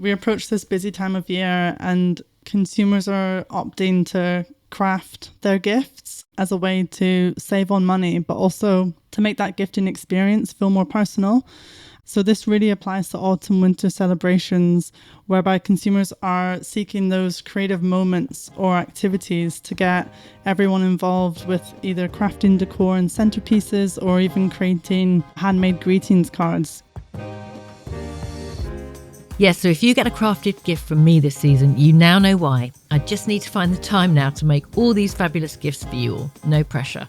We approach this busy time of year and consumers are opting to craft their gifts as a way to save on money, but also to make that gifting experience feel more personal. So this really applies to autumn winter celebrations, whereby consumers are seeking those creative moments or activities to get everyone involved with either crafting decor and centerpieces or even creating handmade greetings cards. Yes, so if you get a crafted gift from me this season, you now know why. I just need to find the time now to make all these fabulous gifts for you all. No pressure.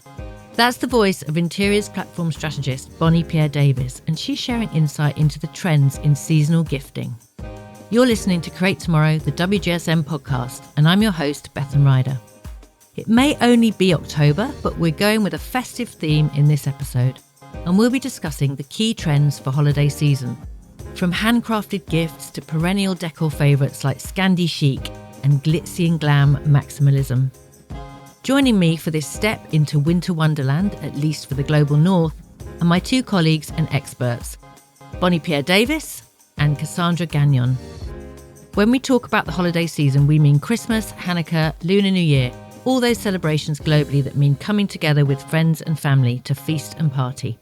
That's the voice of Interiors platform strategist Bonnie Pierre-Davis, and she's sharing insight into the trends in seasonal gifting. You're listening to Create Tomorrow, the WGSN podcast, and I'm your host, Bethan Ryder. It may only be October, but we're going with a festive theme in this episode, and we'll be discussing the key trends for holiday season. From handcrafted gifts to perennial decor favourites like Scandi chic and glitzy and glam maximalism. Joining me for this step into winter wonderland, at least for the global north, are my two colleagues and experts, Bonnie Pierre-Davis and Cassandra Gagnon. When we talk about the holiday season, we mean Christmas, Hanukkah, Lunar New Year, all those celebrations globally that mean coming together with friends and family to feast and party.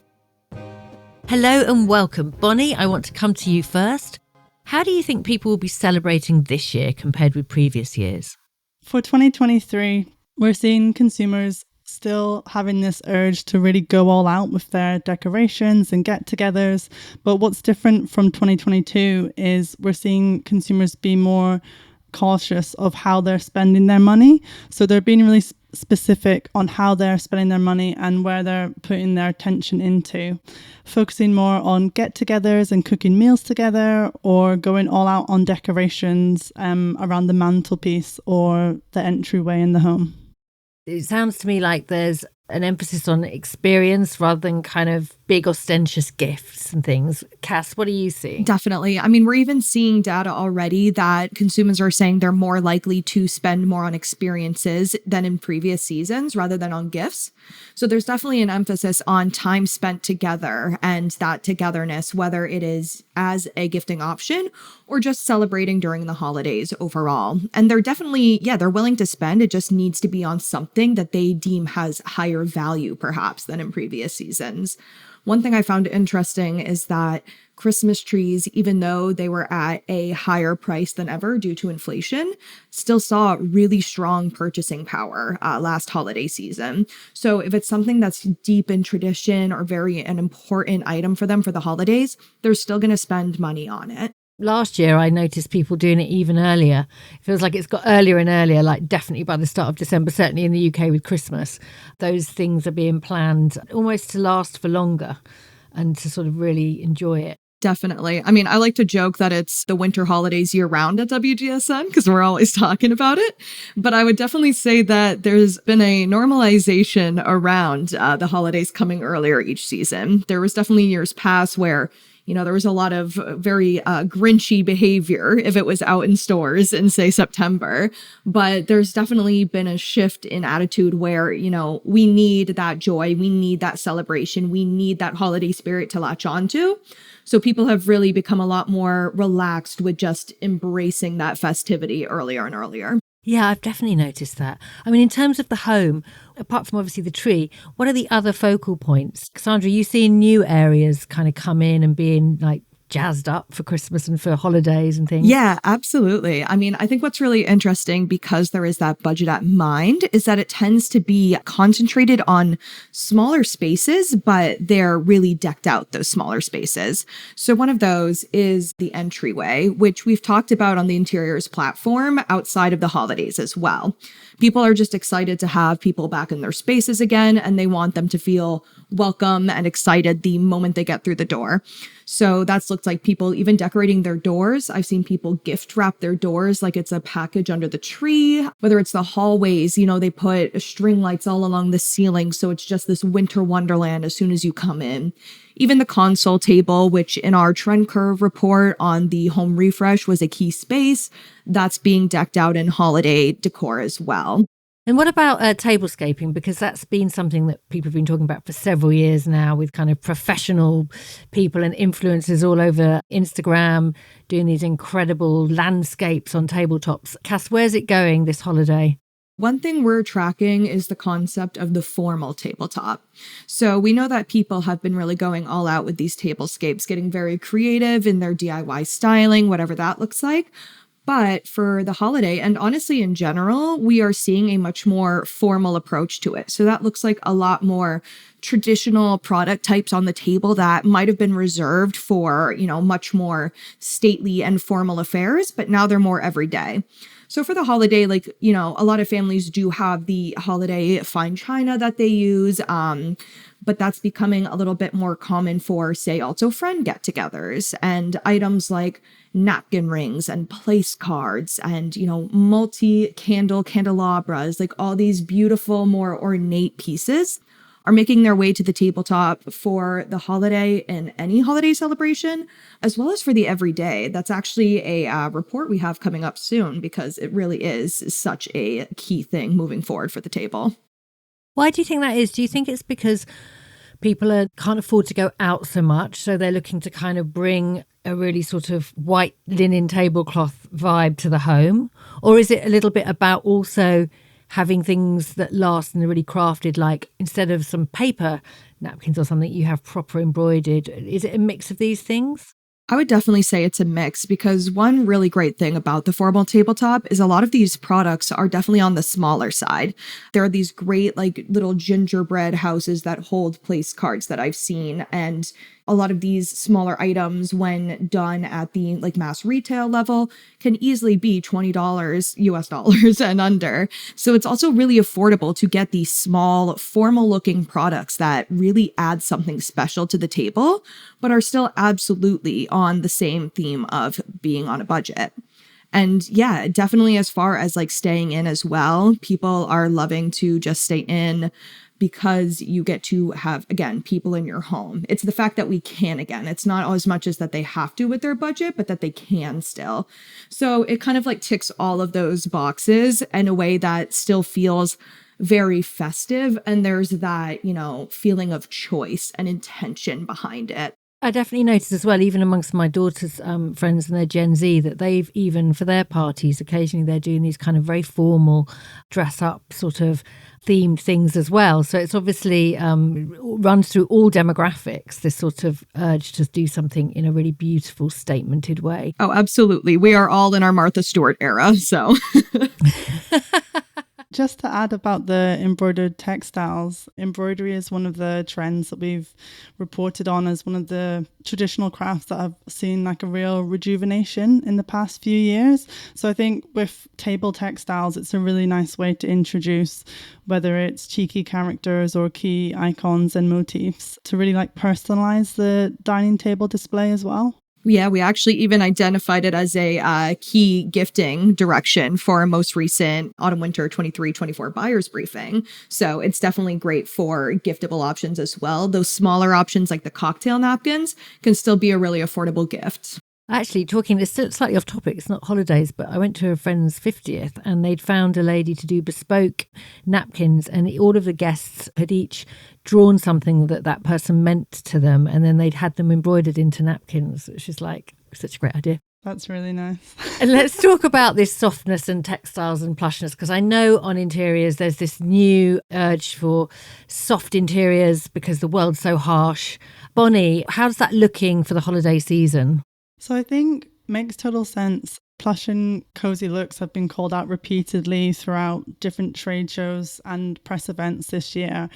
Hello and welcome. Bonnie, I want to come to you first. How do you think people will be celebrating this year compared with previous years? For 2023, we're seeing consumers still having this urge to really go all out with their decorations and get-togethers. But what's different from 2022 is we're seeing consumers be more cautious of how they're spending their money. So they're being really specific on how they're spending their money and where they're putting their attention into, focusing more on get-togethers and cooking meals together, or going all out on decorations around the mantelpiece or the entryway in the home. It sounds to me like there's an emphasis on experience rather than kind of big ostentatious gifts and things. Cass, what are you seeing? Definitely. I mean, we're even seeing data already that consumers are saying they're more likely to spend more on experiences than in previous seasons rather than on gifts. So there's definitely an emphasis on time spent together and that togetherness, whether it is as a gifting option or just celebrating during the holidays overall. And they're definitely, they're willing to spend. It just needs to be on something that they deem has higher value perhaps than in previous seasons. One thing I found interesting is that Christmas trees, even though they were at a higher price than ever due to inflation, still saw really strong purchasing power last holiday season. So if it's something that's deep in tradition or an important item for them for the holidays, they're still going to spend money on it. Last year, I noticed people doing it even earlier. It feels like it's got earlier and earlier, like definitely by the start of December, certainly in the UK with Christmas. Those things are being planned almost to last for longer and to sort of really enjoy it. Definitely. I mean, I like to joke that it's the winter holidays year round at WGSN because we're always talking about it. But I would definitely say that there's been a normalization around the holidays coming earlier each season. There was definitely years past where there was a lot of very Grinchy behavior if it was out in stores in, say, September. But there's definitely been a shift in attitude where, we need that joy. We need that celebration. We need that holiday spirit to latch onto. So people have really become a lot more relaxed with just embracing that festivity earlier and earlier. Yeah, I've definitely noticed that. I mean, in terms of the home, apart from obviously the tree, what are the other focal points? Cassandra, you seeing new areas kind of come in and being like jazzed up for Christmas and for holidays and things? Yeah, absolutely. I mean, I think what's really interesting because there is that budget at mind is that it tends to be concentrated on smaller spaces, but they're really decked out, those smaller spaces. So one of those is the entryway, which we've talked about on the Interiors platform outside of the holidays as well. People are just excited to have people back in their spaces again, and they want them to feel welcome and excited the moment they get through the door. So that's looked like people even decorating their doors. I've seen people gift wrap their doors like it's a package under the tree. Whether it's the hallways, they put string lights all along the ceiling. So it's just this winter wonderland as soon as you come in. Even the console table, which in our trend curve report on the home refresh was a key space, that's being decked out in holiday decor as well. And what about tablescaping? Because that's been something that people have been talking about for several years now, with kind of professional people and influencers all over Instagram doing these incredible landscapes on tabletops. Cass, where's it going this holiday? One thing we're tracking is the concept of the formal tabletop. So we know that people have been really going all out with these tablescapes, getting very creative in their DIY styling, whatever that looks like. But for the holiday, and honestly in general, we are seeing a much more formal approach to it. So that looks like a lot more traditional product types on the table that might have been reserved for, much more stately and formal affairs, but now they're more everyday. So for the holiday, a lot of families do have the holiday fine china that they use, but that's becoming a little bit more common for, say, also friend get-togethers and items like napkin rings and place cards and, multi-candle candelabras, like all these beautiful, more ornate pieces are making their way to the tabletop for the holiday and any holiday celebration, as well as for the everyday. That's actually a report we have coming up soon because it really is such a key thing moving forward for the table. Why do you think that is? Do you think it's because people can't afford to go out so much, so they're looking to kind of bring a really sort of white linen tablecloth vibe to the home? Or is it a little bit about also having things that last and are really crafted, like instead of some paper napkins or something, you have proper embroidered? Is it a mix of these things? I would definitely say it's a mix because one really great thing about the formal tabletop is a lot of these products are definitely on the smaller side. There are these great little gingerbread houses that hold place cards that I've seen, and a lot of these smaller items, when done at the mass retail level, can easily be $20 US dollars and under. So it's also really affordable to get these small, formal looking products that really add something special to the table, but are still absolutely on the same theme of being on a budget. And yeah, definitely as far as staying in as well, people are loving to just stay in because you get to have, again, people in your home. It's the fact that we can, again, it's not as much as that they have to with their budget, but that they can still. So it kind of ticks all of those boxes in a way that still feels very festive. And there's that, feeling of choice and intention behind it. I definitely noticed as well, even amongst my daughter's friends and their Gen Z, that they've even for their parties, occasionally they're doing these kind of very formal dress up sort of themed things as well. So it's obviously runs through all demographics, this sort of urge to do something in a really beautiful, statemented way. Oh, absolutely. We are all in our Martha Stewart era, so... Just to add about the embroidered textiles, embroidery is one of the trends that we've reported on as one of the traditional crafts that have seen a real rejuvenation in the past few years. So I think with table textiles, it's a really nice way to introduce whether it's cheeky characters or key icons and motifs to really personalize the dining table display as well. Yeah, we actually even identified it as a key gifting direction for our most recent autumn-winter 23-24 buyers briefing. So it's definitely great for giftable options as well. Those smaller options like the cocktail napkins can still be a really affordable gift. Actually, it's still slightly off topic, it's not holidays, but I went to a friend's 50th and they'd found a lady to do bespoke napkins, and all of the guests had each drawn something that person meant to them, and then they'd had them embroidered into napkins, which is such a great idea. That's really nice. And let's talk about this softness and textiles and plushness, because I know on interiors there's this new urge for soft interiors because the world's so harsh. Bonnie, how's that looking for the holiday season? So I think makes total sense. Plush and cozy looks have been called out repeatedly throughout different trade shows and press events this year.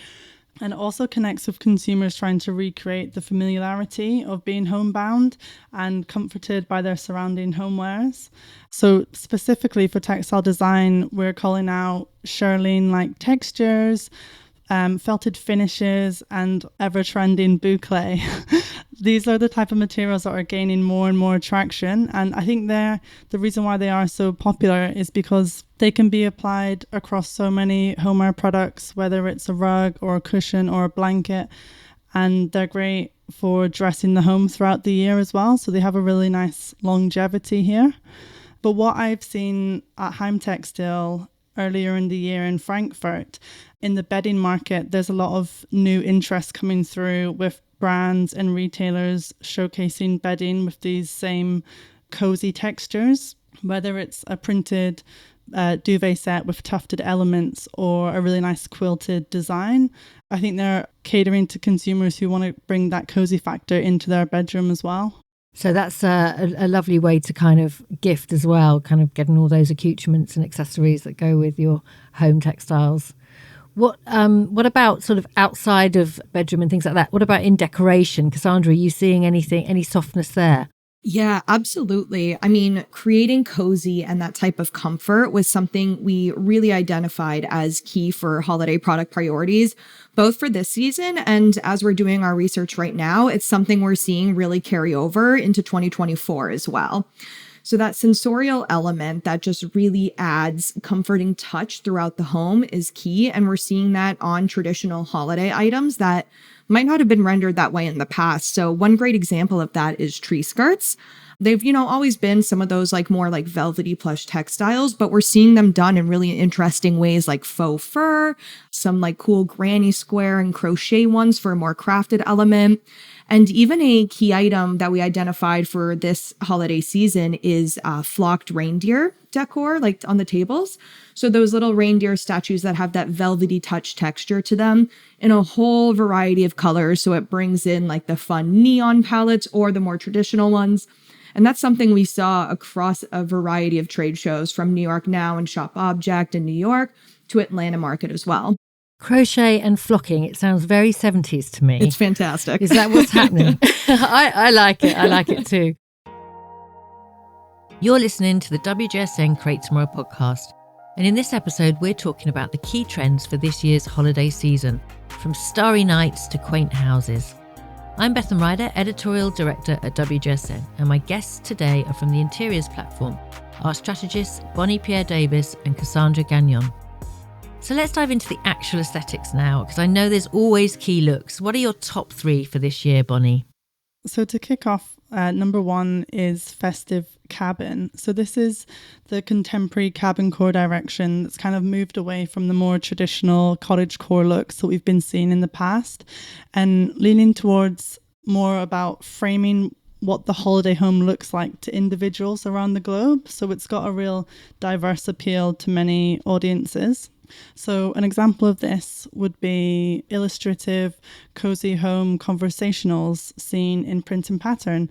And it also connects with consumers trying to recreate the familiarity of being homebound and comforted by their surrounding homewares. So specifically for textile design, we're calling out Shirlene-like textures, felted finishes, and ever-trending boucle. These are the type of materials that are gaining more and more traction, and I think the reason why they are so popular is because they can be applied across so many homeware products, whether it's a rug or a cushion or a blanket, and they're great for dressing the home throughout the year as well, so they have a really nice longevity here. But what I've seen at Heim Textile earlier in the year in Frankfurt. In the bedding market, there's a lot of new interest coming through with brands and retailers showcasing bedding with these same cozy textures, whether it's a printed duvet set with tufted elements or a really nice quilted design. I think they're catering to consumers who want to bring that cozy factor into their bedroom as well. So that's a lovely way to kind of gift as well, kind of getting all those accoutrements and accessories that go with your home textiles. What about sort of outside of bedroom and things like that? What about in decoration? Cassandra, are you seeing any softness there? Yeah, absolutely. I mean, creating cozy and that type of comfort was something we really identified as key for holiday product priorities, both for this season and as we're doing our research right now, it's something we're seeing really carry over into 2024 as well. So that sensorial element that just really adds comforting touch throughout the home is key. And we're seeing that on traditional holiday items that might not have been rendered that way in the past. So one great example of that is tree skirts. They've, always been some of those more velvety plush textiles, but we're seeing them done in really interesting ways like faux fur, some cool granny square and crochet ones for a more crafted element. And even a key item that we identified for this holiday season is flocked reindeer decor, on the tables. So those little reindeer statues that have that velvety touch texture to them in a whole variety of colors. So it brings in the fun neon palettes or the more traditional ones. And that's something we saw across a variety of trade shows from New York Now and Shop Object in New York to Atlanta Market as well. Crochet and flocking, it sounds very 70s to me. It's fantastic. Is that what's happening? I like it. I like it too. You're listening to the WGSN Create Tomorrow podcast. And in this episode, we're talking about the key trends for this year's holiday season, from starry nights to quaint houses. I'm Bethan Ryder, Editorial Director at WGSN, and my guests today are from the Interiors platform, our strategists Bonnie Pierre-Davis and Cassandra Gagnon. So let's dive into the actual aesthetics now, because I know there's always key looks. What are your top 3 for this year, Bonnie? So to kick off, number 1 is Festive Cabin. So this is the contemporary cabin core direction that's kind of moved away from the more traditional cottage core looks that we've been seeing in the past and leaning towards more about framing what the holiday home looks like to individuals around the globe. So it's got a real diverse appeal to many audiences. So an example of this would be illustrative cozy home conversationals seen in print and pattern.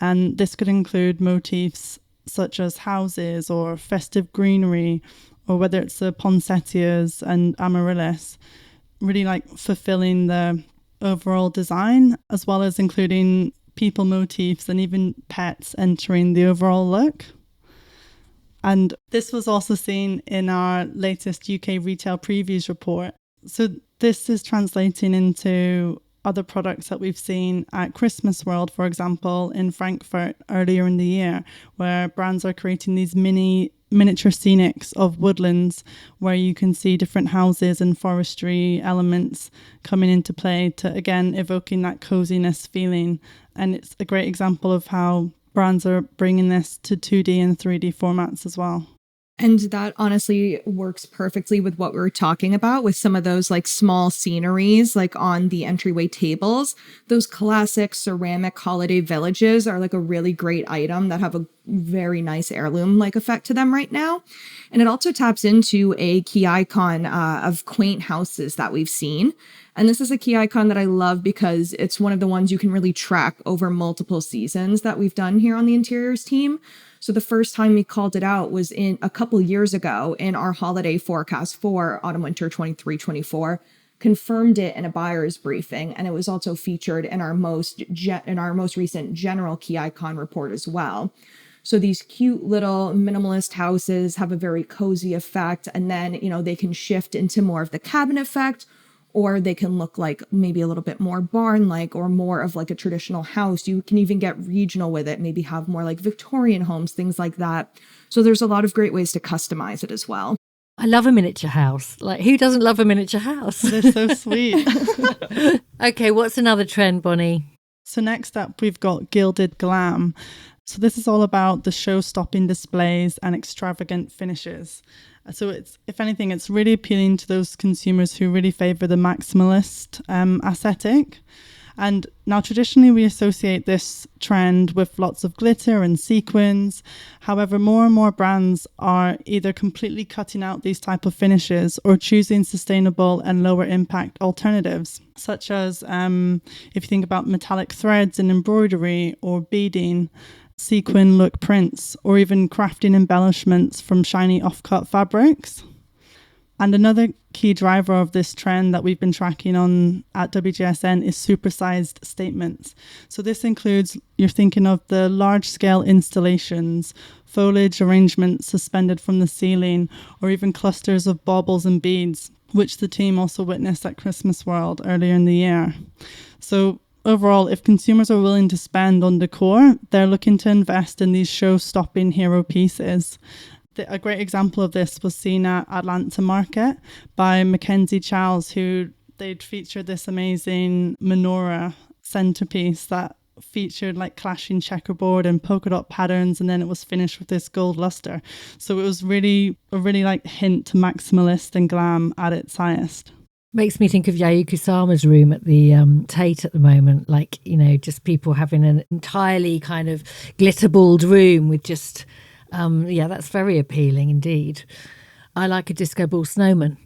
And this could include motifs such as houses or festive greenery, or whether it's the poinsettias and amaryllis, really fulfilling the overall design, as well as including people motifs and even pets entering the overall look. And this was also seen in our latest UK retail previews report. So this is translating into other products that we've seen at Christmasworld, for example, in Frankfurt earlier in the year, where brands are creating these miniature scenics of woodlands where you can see different houses and forestry elements coming into play to, again, evoking that coziness feeling. And it's a great example of how brands are bringing this to 2D and 3D formats as well. And that honestly works perfectly with what we were talking about with some of those small sceneries on the entryway tables. Those classic ceramic holiday villages are a really great item that have a very nice heirloom effect to them right now. And it also taps into a key icon of quaint houses that we've seen. And this is a key icon that I love because it's one of the ones you can really track over multiple seasons that we've done here on the Interiors team. So the first time we called it out was in a couple years ago in our holiday forecast for autumn-winter 23-24, confirmed it in a buyer's briefing, and it was also featured in our most recent general key icon report as well. So these cute little minimalist houses have a very cozy effect, and then they can shift into more of the cabin effect, or they can look maybe a little bit more barn-like or more of a traditional house. You can even get regional with it, maybe have more Victorian homes, things like that. So there's a lot of great ways to customize it as well. I love a miniature house. Who doesn't love a miniature house? They're so sweet. Okay, what's another trend, Bonnie? So next up, we've got gilded glam. So this is all about the show-stopping displays and extravagant finishes. So it's, if anything, it's really appealing to those consumers who really favor the maximalist aesthetic. And now traditionally we associate this trend with lots of glitter and sequins. However, more and more brands are either completely cutting out these type of finishes or choosing sustainable and lower impact alternatives, such as if you think about metallic threads in embroidery or beading, sequin look prints, or even crafting embellishments from shiny off-cut fabrics. And another key driver of this trend that we've been tracking on at WGSN is supersized statements. So this includes, you're thinking of the large-scale installations, foliage arrangements suspended from the ceiling, or even clusters of baubles and beads, which the team also witnessed at Christmasworld earlier in the year. So overall, if consumers are willing to spend on decor, they're looking to invest in these show-stopping hero pieces. A great example of this was seen at Atlanta Market by Mackenzie Charles, who they'd featured this amazing menorah centerpiece that featured like clashing checkerboard and polka dot patterns, and then it was finished with this gold luster. So it was really a really like hint to maximalist and glam at its highest. Makes me think of Yayoi Kusama's room at the Tate at the moment, like, you know, just people having an entirely kind of glitterballed room with just that's very appealing indeed. I like a disco ball snowman.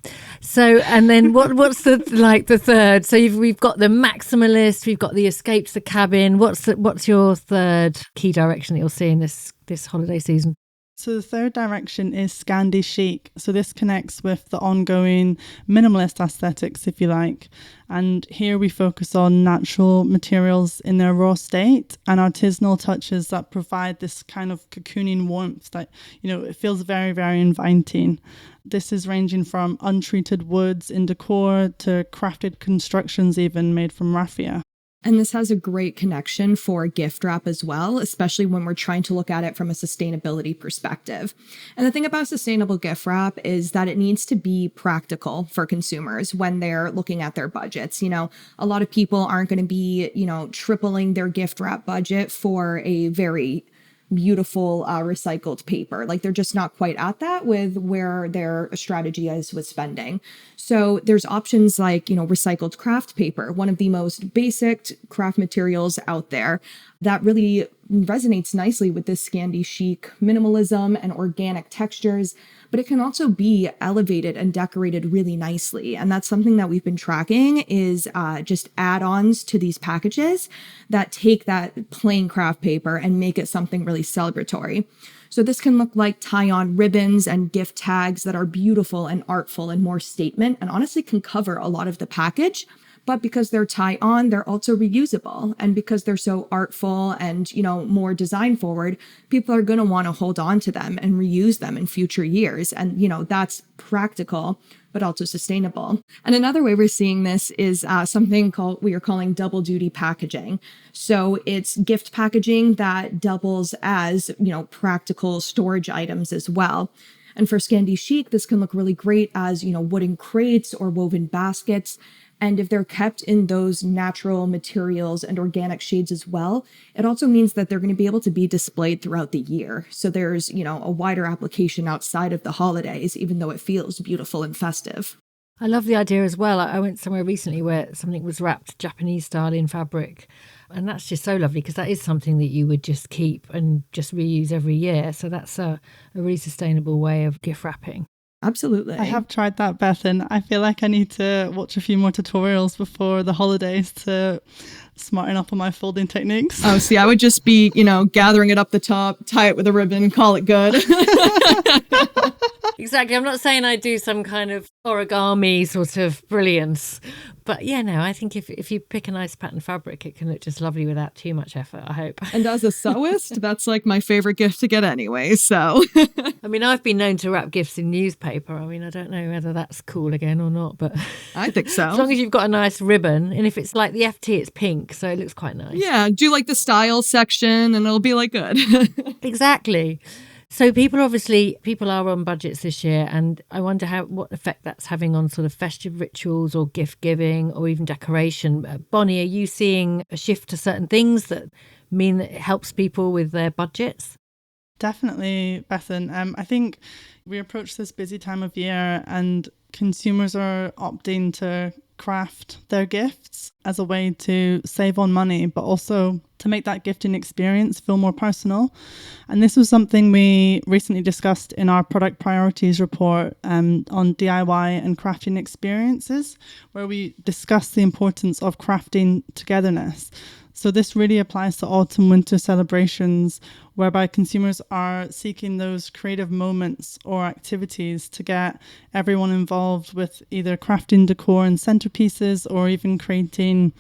So, and then what's the third? So we've got the maximalist, we've got the escapes the cabin. What's your third key direction that you'll see in this holiday season? So the third direction is Scandi chic. So this connects with the ongoing minimalist aesthetics, if you like. And here we focus on natural materials in their raw state and artisanal touches that provide this kind of cocooning warmth that, you know, it feels very, very inviting. This is ranging from untreated woods in decor to crafted constructions even made from raffia. And this has a great connection for gift wrap as well, especially when we're trying to look at it from a sustainability perspective. And the thing about sustainable gift wrap is that it needs to be practical for consumers when they're looking at their budgets. You know, a lot of people aren't going to be, you know, tripling their gift wrap budget for a very beautiful recycled paper. Like they're just not quite at that with where their strategy is with spending. So there's options like, you know, recycled craft paper, one of the most basic craft materials out there that really resonates nicely with this Scandi chic minimalism and organic textures, but it can also be elevated and decorated really nicely. And that's something that we've been tracking is just add-ons to these packages that take that plain craft paper and make it something really celebratory. So this can look like tie-on ribbons and gift tags that are beautiful and artful and more statement, and honestly can cover a lot of the package. But because they're tie-on, they're also reusable. And because they're so artful and, you know, more design forward, people are going to want to hold on to them and reuse them in future years. And, you know, that's practical, but also sustainable. And another way we're seeing this is something we are calling double duty packaging. So it's gift packaging that doubles as, you know, practical storage items as well. And for Scandi chic, this can look really great as, you know, wooden crates or woven baskets. And if they're kept in those natural materials and organic shades as well, it also means that they're going to be able to be displayed throughout the year. So there's, you know, a wider application outside of the holidays, even though it feels beautiful and festive. I love the idea as well. I went somewhere recently where something was wrapped Japanese style in fabric. And that's just so lovely because that is something that you would just keep and just reuse every year. So that's a really sustainable way of gift wrapping. Absolutely. I have tried that, Bethan. I feel like I need to watch a few more tutorials before the holidays to smarten up on my folding techniques. Oh, see, I would just be, you know, gathering it up the top, tie it with a ribbon, call it good. Exactly. I'm not saying I do some kind of origami sort of brilliance. But yeah, no, I think if you pick a nice pattern fabric, it can look just lovely without too much effort, I hope. And as a sewist, that's like my favorite gift to get anyway, so. I mean, I've been known to wrap gifts in newspaper. I mean, I don't know whether that's cool again or not, but I think so. As long as you've got a nice ribbon, and if it's like the FT, it's pink, so it looks quite nice. Yeah, do like the style section and it'll be like good. Exactly. So people are on budgets this year, and I wonder what effect that's having on sort of festive rituals or gift giving or even decoration. Bonnie, are you seeing a shift to certain things that mean that it helps people with their budgets? Definitely, Bethan. I think we approach this busy time of year and consumers are opting to craft their gifts as a way to save on money, but also to make that gifting experience feel more personal. And this was something we recently discussed in our product priorities report on DIY and crafting experiences, where we discussed the importance of crafting togetherness. So this really applies to autumn winter celebrations, whereby consumers are seeking those creative moments or activities to get everyone involved with either crafting decor and centerpieces or even creating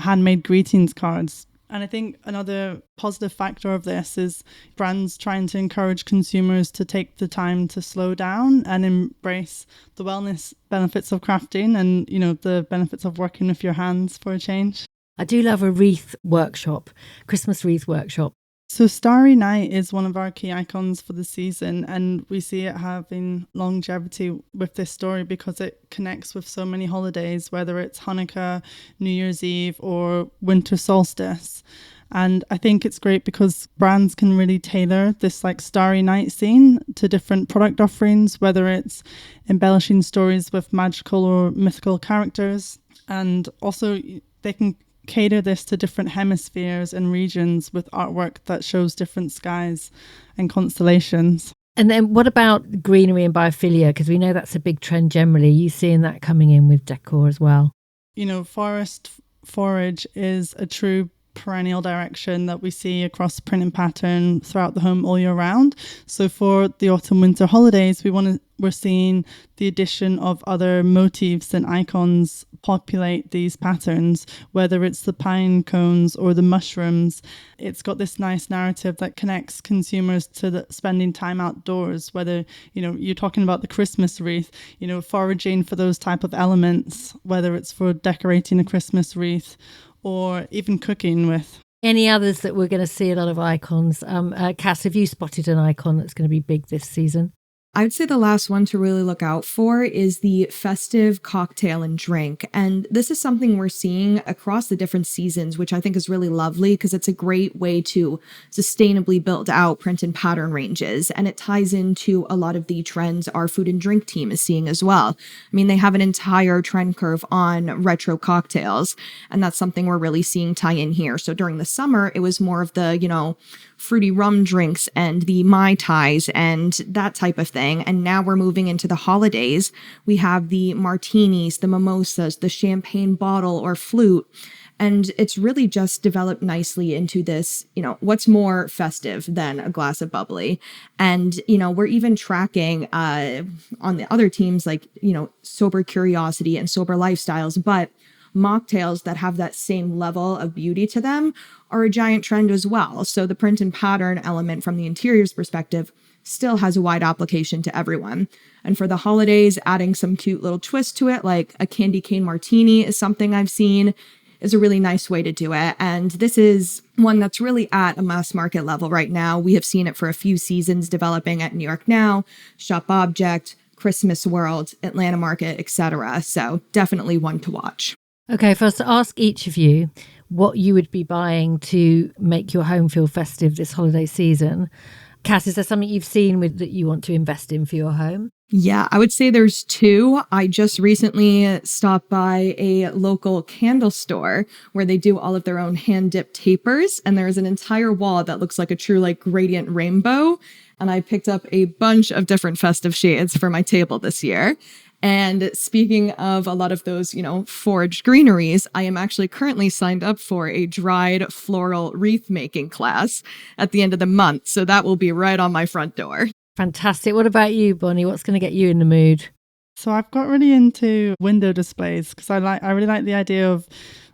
handmade greetings cards. And I think another positive factor of this is brands trying to encourage consumers to take the time to slow down and embrace the wellness benefits of crafting and, you know, the benefits of working with your hands for a change. I do love a wreath workshop, Christmas wreath workshop. So Starry Night is one of our key icons for the season, and we see it having longevity with this story because it connects with so many holidays, whether it's Hanukkah, New Year's Eve or winter solstice. And I think it's great because brands can really tailor this like Starry Night scene to different product offerings, whether it's embellishing stories with magical or mythical characters, and also they can cater this to different hemispheres and regions with artwork that shows different skies and constellations. And then what about greenery and biophilia? Because we know that's a big trend generally. Are you seeing that coming in with decor as well? You know, forest forage is a true perennial direction that we see across print and pattern throughout the home all year round. So for the autumn winter holidays, we're seeing the addition of other motifs and icons populate these patterns, whether it's the pine cones or the mushrooms. It's got this nice narrative that connects consumers to spending time outdoors, whether, you know, you're talking about the Christmas wreath, you know, foraging for those type of elements, whether it's for decorating a Christmas wreath or even cooking with. Any others that we're going to see a lot of icons? Cass, have you spotted an icon that's going to be big this season? I'd say the last one to really look out for is the festive cocktail and drink. And this is something we're seeing across the different seasons, which I think is really lovely because it's a great way to sustainably build out print and pattern ranges. And it ties into a lot of the trends our food and drink team is seeing as well. I mean, they have an entire trend curve on retro cocktails, and that's something we're really seeing tie in here. So during the summer, it was more of the, fruity rum drinks and the Mai Tais and that type of thing. And now we're moving into the holidays. We have the martinis, the mimosas, the champagne bottle or flute. And it's really just developed nicely into this, what's more festive than a glass of bubbly. And, we're even tracking on the other teams like, sober curiosity and sober lifestyles, but mocktails that have that same level of beauty to them are a giant trend as well. So the print and pattern element from the interiors perspective still has a wide application to everyone. And for the holidays, adding some cute little twist to it, like a candy cane martini is something I've seen is a really nice way to do it. And this is one that's really at a mass market level right now. We have seen it for a few seasons developing at New York Now, Shop Object, Christmasworld, Atlanta Market, etc. So definitely one to watch. Okay, for us to ask each of you what you would be buying to make your home feel festive this holiday season. Cass, is there something you've seen that you want to invest in for your home? Yeah, I would say there's two. I just recently stopped by a local candle store where they do all of their own hand-dipped tapers, and there's an entire wall that looks like a true gradient rainbow. And I picked up a bunch of different festive shades for my table this year. And speaking of a lot of those, foraged greeneries, I am actually currently signed up for a dried floral wreath making class at the end of the month. So that will be right on my front door. Fantastic. What about you, Bonnie? What's going to get you in the mood? So I've got really into window displays because I really like the idea of,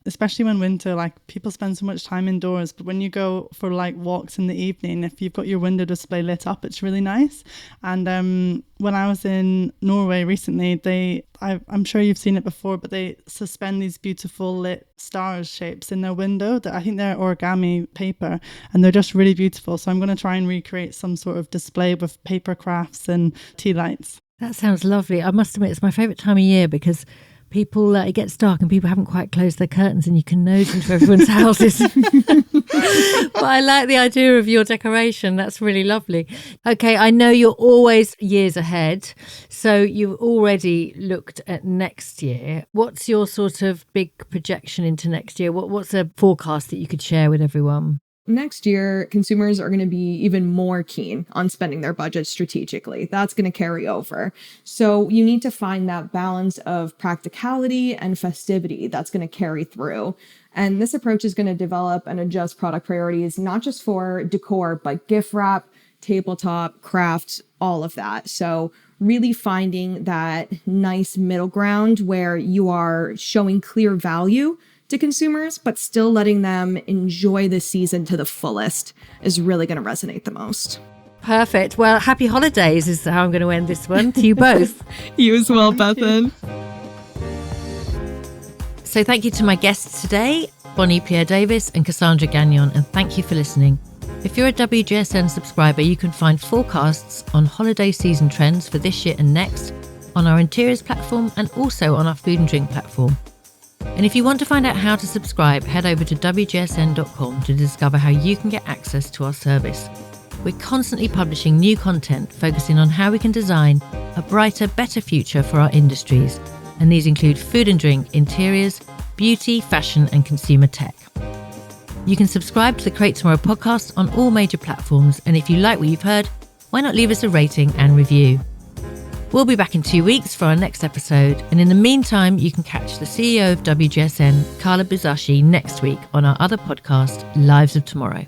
especially when winter, people spend so much time indoors, but when you go for walks in the evening, if you've got your window display lit up, it's really nice. And when I was in Norway recently, I'm sure you've seen it before, but they suspend these beautiful lit stars shapes in their window. I think they're origami paper and they're just really beautiful. So I'm going to try and recreate some sort of display with paper crafts and tea lights. That sounds lovely. I must admit, it's my favourite time of year because it gets dark and people haven't quite closed their curtains and you can nose into everyone's houses. But I like the idea of your decoration. That's really lovely. Okay, I know you're always years ahead, so you've already looked at next year. What's your sort of big projection into next year? What's a forecast that you could share with everyone? Next year, consumers are going to be even more keen on spending their budget strategically. That's going to carry over. So you need to find that balance of practicality and festivity that's going to carry through. And this approach is going to develop and adjust product priorities, not just for decor, but gift wrap, tabletop, crafts, all of that. So really finding that nice middle ground where you are showing clear value to consumers, but still letting them enjoy the season to the fullest is really going to resonate the most. Perfect. Well, happy holidays is how I'm going to end this one to you both. You as well, Bethan. So thank you to my guests today, Bonnie Pierre-Davis and Cassandra Gagnon, and thank you for listening. If you're a WGSN subscriber, you can find forecasts on holiday season trends for this year and next on our interiors platform and also on our food and drink platform. And if you want to find out how to subscribe, head over to WGSN.com to discover how you can get access to our service. We're constantly publishing new content focusing on how we can design a brighter, better future for our industries. And these include food and drink, interiors, beauty, fashion, and consumer tech. You can subscribe to the Create Tomorrow podcast on all major platforms. And if you like what you've heard, why not leave us a rating and review? We'll be back in 2 weeks for our next episode. And in the meantime, you can catch the CEO of WGSN, Carla Buzashi, next week on our other podcast, Lives of Tomorrow.